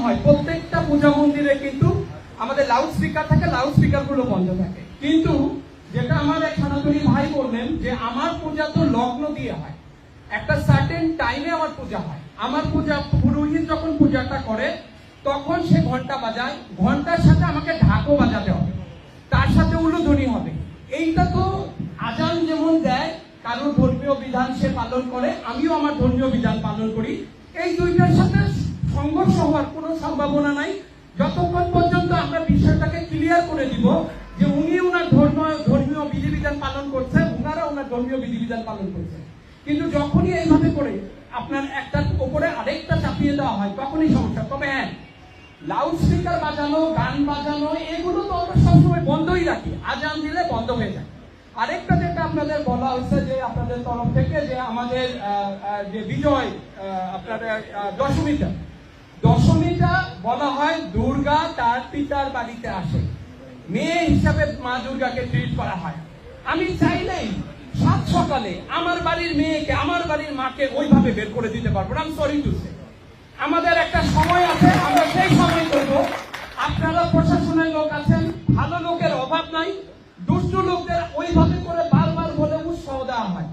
হয় প্রত্যেকটা পূজা মন্দিরে কিন্তু আমাদের লাউড স্পিকার থাকে, লাউড স্পিকার গুলো বন্ধ থাকে। কিন্তু যেটা আমার এক সনাতনী ভাই বললেন যে আমার পূজা তো লগ্ন দিয়ে হয়, একটা সার্টেন টাইমে আমার পূজা হয়। আমার পূজা পুরোহিত যখন পূজাটা করে তখন সে ঘন্টা বাজায়, ঘন্টার সাথে আমাকে ঢাকও বাজাতে হবে, তার সাথে উলুধ্বনি হবে। এইটা তো আজান যেমন দেয়, কারোর ধর্মীয় বিধান সে পালন করে, আমিও আমার ধর্মীয় বিধান পালন করি। এই দুইটার সাথে সংঘর্ষ হওয়ার কোনো সম্ভাবনা নাই যতক্ষণ পর্যন্ত আমরা বিষয়টাকে ক্লিয়ার করে দিব যে উনি ওনার ধর্মীয় বিধিবিধান পালন করছেন, ওনারা ওনার ধর্মীয় বিধিবিধান পালন করছেন। কিন্তু যখনই এইভাবে করে আপনার একটার উপরে আরেকটা চাপিয়ে দেওয়া হয় তখনই সমস্যা। তবে হ্যাঁ, লাউড স্পিকার বাজানো, গান বাজানো এগুলো তো আমরা সবসময় বন্ধই রাখি, আজান দিলে বন্ধ হয়ে যায়। আরেকটা যেটা আপনাদের বলা হচ্ছে যে আপনাদের তরফ থেকে যে আমাদের যে বিজয় আপনাদের দশমীটা বলা হয় দুর্গা তার পিতার বাড়িতে আসে, মেয়ে হিসাবে মা দুর্গাকে ট্রিট করা হয়। আমি চাইলেই সাত সকালে আমার বাড়ির মেয়েকে, আমার বাড়ির মাকে ওইভাবে বের করে দিতে পারবো না। সরি টু সে, আমাদের একটা সময় আছে, আমরা সেই সময় করব। আপনারা প্রশাসনের লোক আছেন, ভালো লোকের অভাব নাই, দুষ্ট লোকদের ওইভাবে করে বারবার বলে উৎসাহ দেওয়া হয়।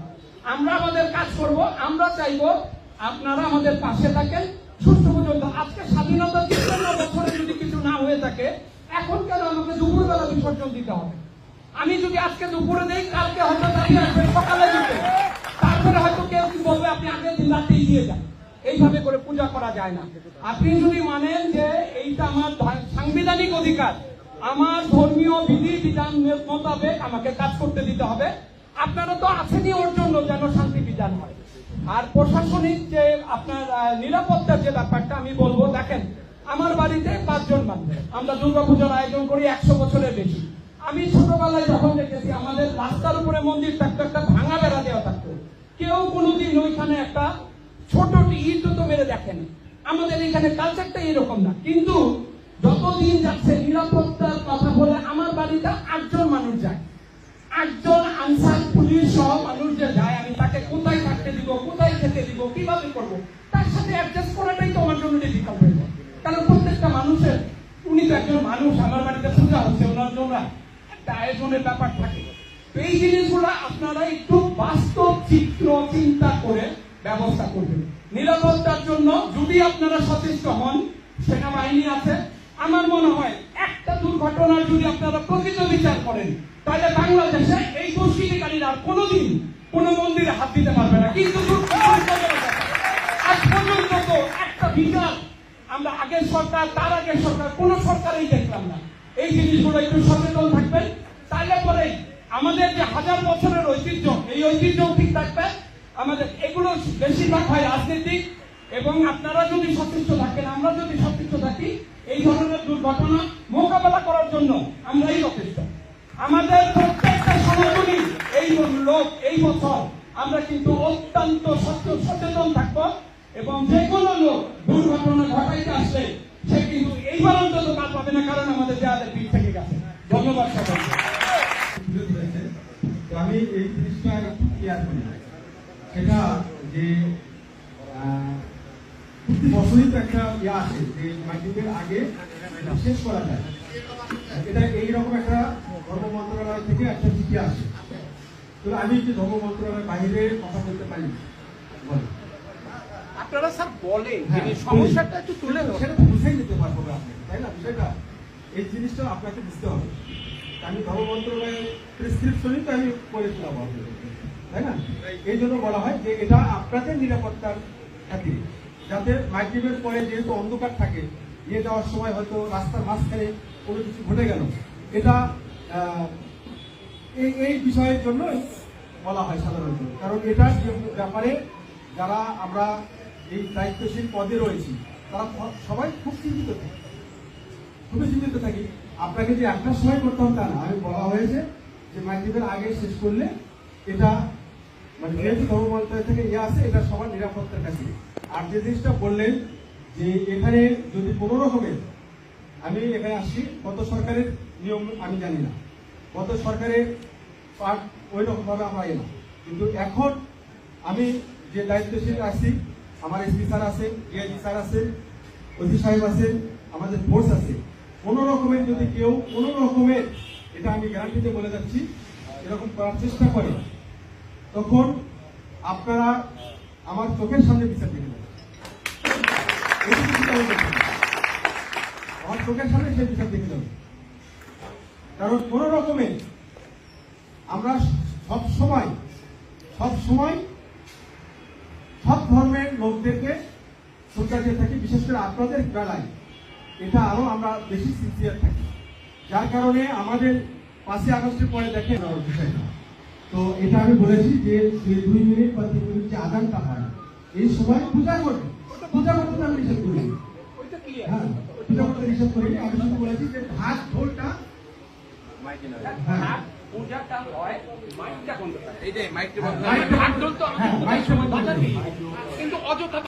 আমরা আমাদের কাজ করব, আমরা চাইব আপনারা আমাদের পাশে থাকেন সুস্থ পর্যন্ত। আজকে স্বাধীনতা ৫৩ বছরে যদি কিছু না হয়ে থাকে, এখন কেন আমাকে দুপুরবেলা বিসর্জন দিতে হবে? আমি যদি আজকে দুপুরে দেই, কালকে হয়তো দাঁড়িয়ে আসবে সকালে দিতে, তারপরে হয়তো কেউ কি বলবে আপনি আগের দিন রাতেই দিয়ে যান। এইভাবে করে পূজা করা যায় না। আপনি যদি মানেন যে এইটা আমার সাংবিধানিক অধিকার, আমার ধর্মীয় বিধি বিধান মোতাবেক আমাকে কাজ করতে দিতে হবে। আপনারা তো আছেনই ওর জন্য যেন শান্তি বিধান হয়। আর প্রশাসনিক যে আপনার নিরাপত্তার যে ব্যাপারটা আমি বলবো, দেখেন আমার বাড়িতে 5 জন বান্ধব, আমরা দুর্গাপূজার আয়োজন করি 100 বছরের বেশি। আমি ছোটবেলায় যখন দেখেছি আমাদের রাস্তার উপরে মন্দির থাকতো, একটা ভাঙা বেড়া দেওয়া থাকতো, কেউ কোনোদিন ওইখানে একটা ছোট ইট তো মেরে দেখেন। আমাদের এখানে কালচারটা এরকম না। কিন্তু যতদিন যাচ্ছে নিরাপত্তার কথা বলে আমার বাড়িতে 8 জন মানুষ যায়, 8 জন আনসার পুলিশ সহ মানুষ যে যায়, আমি তাকে কোথায় থাকতে দিব, কোথায় খেতে দিব, কিভাবে করব, তার সাথে অ্যাডজাস্ট করাটাই তো আমার জন্য ডিফিকাল্ট হয়ে যায়। কারণ প্রত্যেকটা মানুষের, উনি তো একজন মানুষ, আমার বাড়িতে পূজা হচ্ছে, ওনার জন্য একটা আয়োজনের ব্যাপার থাকে। তো এই জিনিসগুলো আপনারা একটু বাস্তব চিত্র চিন্তা করে ব্যবস্থা করবেন। নিরাপত্তার জন্য যদি আপনারা সচেষ্ট হন, সেনাবাহিনী আছে। আমার মনে হয় একটা দুর্ঘটনার যদি আপনারা প্রকৃত বিচার করেন, তাহলে বাংলাদেশে এই দুষ্কৃতিকারীরা আর কোনোদিন কোনো মন্দিরে হাত দিতে পারবে না। কিন্তু আজ পর্যন্ত তো একটা বিচার আমরা আগের সরকার, তার আগের সরকার, কোন সরকারই দেখলাম না। এই জিনিসগুলো একটু সচেতন থাকবেন, তাহলে পরে আমাদের যে 1000 বছরের ঐতিহ্য, এই ঐতিহ্য ঠিক থাকবে। আমাদের এগুলো বেশিরভাগ হয় রাজনীতিক, এবং আপনারা যদি সচেষ্ট থাকেন, আমরা যদি সচেষ্ট থাকি, এই ধরনের দুর্ঘটনা মোকাবেলা করার জন্য আমরাই যথেষ্ট। আমাদের প্রত্যেকটা সনাতনী এই বছর আমরা কিন্তু অত্যন্ত সচেতন থাকবো, এবং যে কোনো লোক দুর্ঘটনা ঘটাইতে আসলে সে কিন্তু এইবার অন্তত কাজ পাবে না, কারণ আমাদের দেয়ালে পিঠ থেকে গেছে। ধন্যবাদ সবাইকে। আমি এই জিনিসটা একটু ক্লিয়ার করি, সেটা যে প্রতি বছরই তো একটা আছে যে মাইক্রোওয়েভের আগে শেষ করা যায়, এটা এইরকম একটা ধর্ম মন্ত্রণালয় থেকে একটা চিঠি আসে। তো আমি যে ধর্ম মন্ত্রণালয়ের বাইরে কথা বলতে পারি, আপনারা স্যার বলেন সমস্যাটা একটু তুলে সেটা বুঝাই দিতে পারবো আপনি, তাই না? বিষয়টা এই জিনিসটা আপনাকে বুঝতে হবে। আমি ধর্ম মন্ত্রণালয়ের প্রেসক্রিপশনই তো আমি করে শোনাবো, তাই না? এই জন্য বলা হয় যে এটা আপনাদের নিরাপত্তার খাতিরে, যাতে মাইক্রোওয়েভের পরে যেহেতু অন্ধকার থাকে, নিয়ে যাওয়ার সময় হয়তো রাস্তার মাঝখানে কোনো কিছু ঘটে গেল, এটা এই বিষয়ের জন্য বলা হয় সাধারণত। কারণ এটা ব্যাপারে যারা আমরা এই দায়িত্বশীল পদে রয়েছি, তারা সবাই খুব চিন্তিত থাকি, খুবই চিন্তিত থাকি। আপনাকে যে একটা সময় করতে হবে তা না, আমি বলা হয়েছে যে মাইক্রোওয়েভের আগে শেষ করলে এটা মানে যেহেতু ধর্ম মন্ত্রণালয় থেকে আছে, এটা সবার নিরাপত্তার কাছে। আর যে জিনিসটা বললেন যে এখানে যদি কোনো রকমের, আমি এখানে আসছি, গত সরকারের নিয়ম আমি জানি না, গত সরকারের পার্ট ওই রকম ভাবে আমরা এলাম। কিন্তু এখন আমি যে দায়িত্বশীল আছি, আমার এসপি স্যার আছেন, ডিআইজি স্যার আছেন, ওসি সাহেব আছেন, আমাদের ফোর্স আছে, কোনো রকমের যদি কেউ কোনো রকমের, এটা আমি গ্যারান্টিতে বলে যাচ্ছি, এরকম করার চেষ্টা করে, তখন আপনারা আমার চোখের সামনে বিচার দেখে নেবেন। এটুকু কিন্তু আমি বলছি। আমার চোখের সামনে সেই বিচার দেখে যাবে। কারণ কোন রকমের আমরা সব সময় সব ধর্মের লোকদেরকে শ্রদ্ধা দিয়ে থাকি, বিশেষ করে আপনাদের বেলায় এটা আরো আমরা বেশি সিনসিয়ার থাকি, যার কারণে আমাদের 5ই আগস্টের পরে দেখেন বিষয়টা। তো এটা আমি বলেছি যে 2 মিনিট বা 3 মিনিট যে আদানটা হয় এই সময় পূজা করবে, পূজা করতে আমি নিষেধ করি। ওইটা ক্লিয়ার। হ্যাঁ, পূজা করতে নিষেধ করি। আমি শুধু বলেছি যে ভাত ঢোলটা হ্যাঁ, পূজাটা হয় মাইকটা বন্ধ থাকে। এই যে মাইকটা বন্ধ হ্যাঁ, হাত ধরতো হ্যাঁ, মাইকটা বন্ধ করে। কিন্তু অযথা